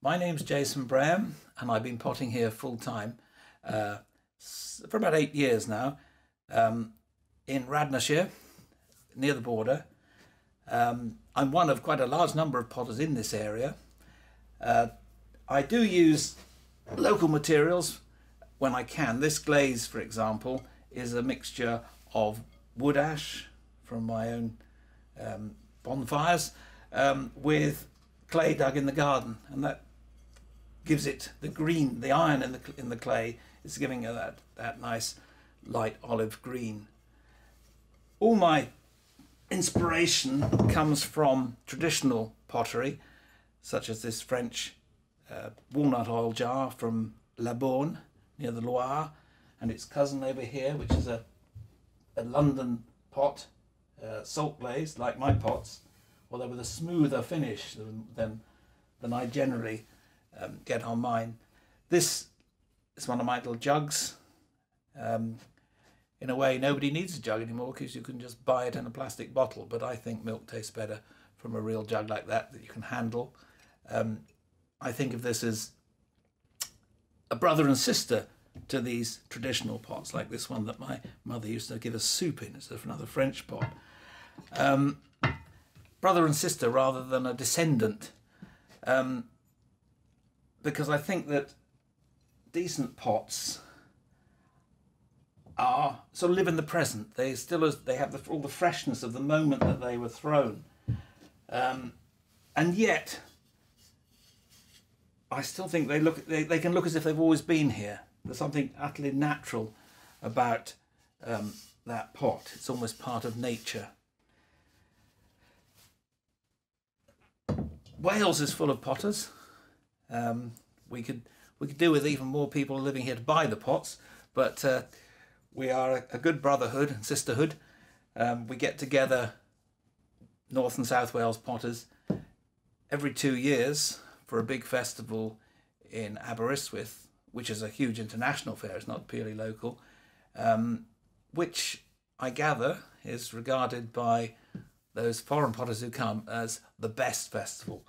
My name's Jason Braham, and I've been potting here full time for about 8 years now, in Radnorshire, near the border. I'm one of quite a large number of potters in this area. I do use local materials when I can. This glaze, for example, is a mixture of wood ash from my own bonfires with clay dug in the garden, and that gives it the green, the iron in the clay is giving it that nice light olive green. All my inspiration comes from traditional pottery, such as this French walnut oil jar from La Borne near the Loire, and its cousin over here, which is a London pot, salt glazed like my pots, although with a smoother finish than I generally get on mine. This is one of my little jugs. In a way, nobody needs a jug anymore because you can just buy it in a plastic bottle, but I think milk tastes better from a real jug like that you can handle. I think of this as a brother and sister to these traditional pots, like this one that my mother used to give us soup in. It's another French pot. Brother and sister rather than a descendant, because I think that decent pots are sort of live in the present. They have all the freshness of the moment that they were thrown, and yet I still think they can look as if they've always been here. There's something utterly natural about that pot. It's almost part of nature. Wales is full of potters. We could do with even more people living here to buy the pots, but we are a good brotherhood and sisterhood. We get together, North and South Wales potters, every 2 years for a big festival in Aberystwyth, which is a huge international fair. It's not purely local, which I gather is regarded by those foreign potters who come as the best festival.